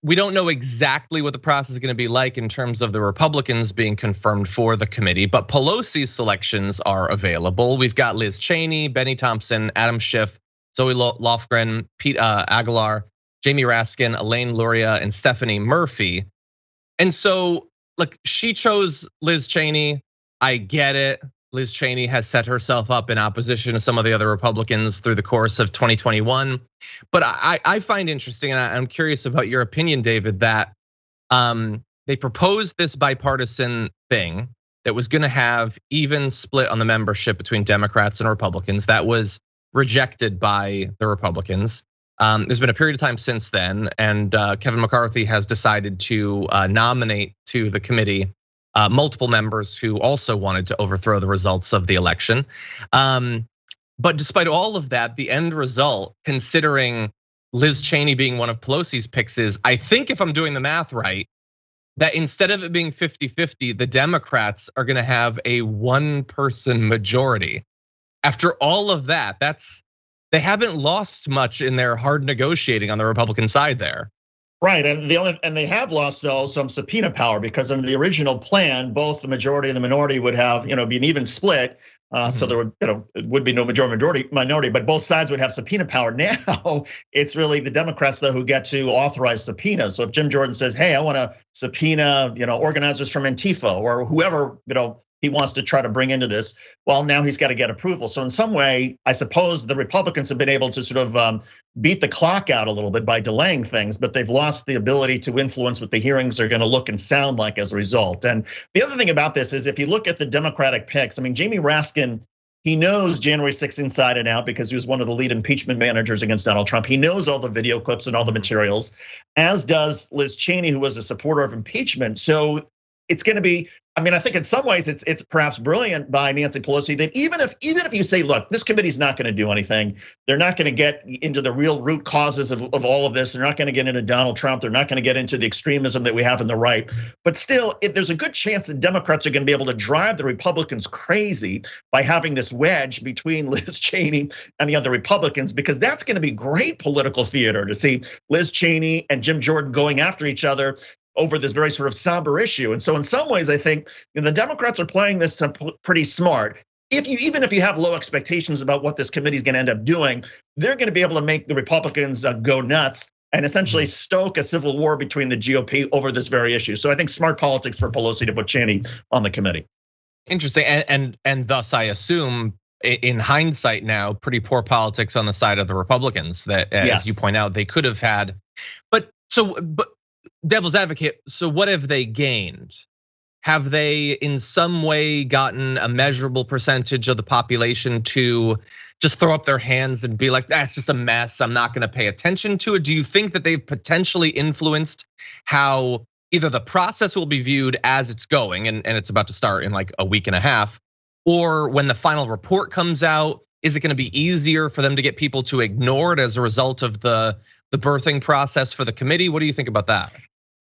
we don't know exactly what the process is going to be like in terms of the Republicans being confirmed for the committee, but Pelosi's selections are available. We've got Liz Cheney, Benny Thompson, Adam Schiff, Zoe Lofgren, Pete Aguilar, Jamie Raskin, Elaine Luria, and Stephanie Murphy. And so, look, she chose Liz Cheney. I get it. Liz Cheney has set herself up in opposition to some of the other Republicans through the course of 2021. But I find interesting, and I'm curious about your opinion, David, that they proposed this bipartisan thing that was gonna have even split on the membership between Democrats and Republicans. That was rejected by the Republicans. There's been a period of time since then, and Kevin McCarthy has decided to nominate to the committee multiple members who also wanted to overthrow the results of the election. But despite all of that, the end result, considering Liz Cheney being one of Pelosi's picks, is, I think if I'm doing the math right, that instead of it being 50-50, the Democrats are gonna have a one-person majority. After all of that, they haven't lost much in their hard negotiating on the Republican side there. Right, and they have lost though some subpoena power, because under the original plan, both the majority and the minority would have, be an even split. So there would, it would be no minority, but both sides would have subpoena power. Now it's really the Democrats though who get to authorize subpoenas. So if Jim Jordan says, "Hey, I want to subpoena, organizers from Antifa or whoever, he wants to try to bring into this," well, now he's got to get approval. So in some way, I suppose the Republicans have been able to sort of beat the clock out a little bit by delaying things, but they've lost the ability to influence what the hearings are going to look and sound like as a result. And the other thing about this is, if you look at the Democratic picks, Jamie Raskin, he knows January 6th inside and out because he was one of the lead impeachment managers against Donald Trump. He knows all the video clips and all the materials, as does Liz Cheney, who was a supporter of impeachment. So it's going to be, I think in some ways it's perhaps brilliant by Nancy Pelosi that even if you say, look, this committee's not going to do anything, they're not going to get into the real root causes of all of this, they're not going to get into Donald Trump, they're not going to get into the extremism that we have in the right, but still, there's a good chance that Democrats are going to be able to drive the Republicans crazy by having this wedge between Liz Cheney and the other Republicans, because that's going to be great political theater to see Liz Cheney and Jim Jordan going after each other over this very sort of somber issue. And so in some ways, I think the Democrats are playing this pretty smart. Even if you have low expectations about what this committee is going to end up doing, they're going to be able to make the Republicans go nuts and essentially stoke a civil war between the GOP over this very issue. So I think smart politics for Pelosi to put Cheney on the committee. Interesting, and thus I assume, in hindsight now, pretty poor politics on the side of the Republicans that, as you point out, they could have had. But devil's advocate, so what have they gained? Have they in some way gotten a measurable percentage of the population to just throw up their hands and be like, that's just a mess, I'm not gonna pay attention to it? Do you think that they've potentially influenced how either the process will be viewed as it's going, and it's about to start in like a week and a half, or when the final report comes out, is it gonna be easier for them to get people to ignore it as a result of the birthing process for the committee? What do you think about that?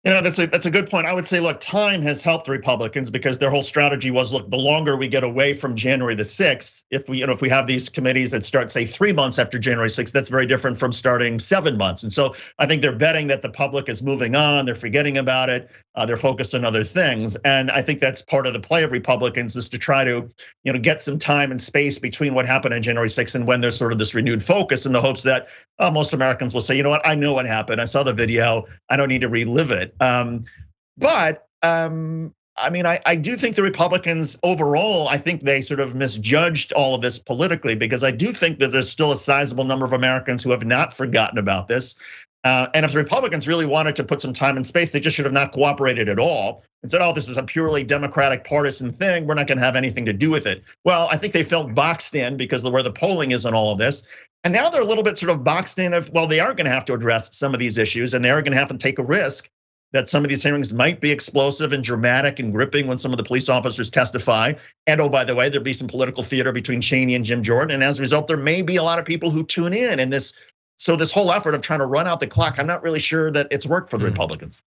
That's a good point. I would say, look, time has helped the Republicans because their whole strategy was, look, the longer we get away from January the 6th, if we have these committees that start, say, 3 months after January 6th, that's very different from starting 7 months. And so I think they're betting that the public is moving on, they're forgetting about it, they're focused on other things. And I think that's part of the play of Republicans, is to try to get some time and space between what happened on January 6th and when there's sort of this renewed focus, in the hopes that most Americans will say, you know what, I know what happened, I saw the video, I don't need to relive it. But I do think the Republicans overall, I think they sort of misjudged all of this politically, because I do think that there's still a sizable number of Americans who have not forgotten about this. And if the Republicans really wanted to put some time and space, they just should have not cooperated at all and said, oh, this is a purely Democratic partisan thing, we're not gonna have anything to do with it. Well, I think they felt boxed in because of where the polling is on all of this. And now they're a little bit sort of boxed in of, well, they are gonna have to address some of these issues, and they are gonna have to take a risk that some of these hearings might be explosive and dramatic and gripping when some of the police officers testify. And oh, by the way, there'll be some political theater between Cheney and Jim Jordan. And as a result, there may be a lot of people who tune in. And this whole effort of trying to run out the clock, I'm not really sure that it's worked for the Republicans.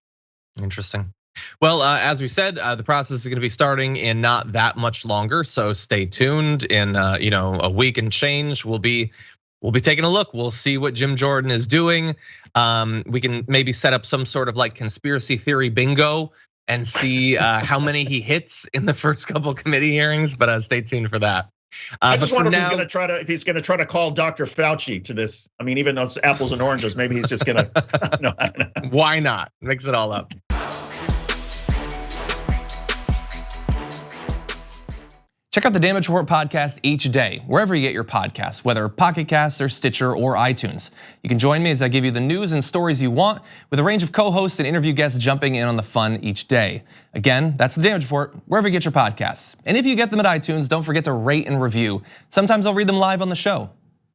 Interesting. Well, as we said, the process is going to be starting in not that much longer. So stay tuned. In a week and change, we'll be taking a look. We'll see what Jim Jordan is doing. We can maybe set up some sort of like conspiracy theory bingo and see how many he hits in the first couple committee hearings, but stay tuned for that. I just wonder if he's gonna try to call Dr. Fauci to this. I mean, even though it's apples and oranges, maybe he's just gonna. No, I don't know. Why not? Mix it all up. Check out the Damage Report podcast each day, wherever you get your podcasts, whether Pocket Casts or Stitcher or iTunes. You can join me as I give you the news and stories you want, with a range of co-hosts and interview guests jumping in on the fun each day. Again, that's the Damage Report, wherever you get your podcasts. And if you get them at iTunes, don't forget to rate and review. Sometimes I'll read them live on the show.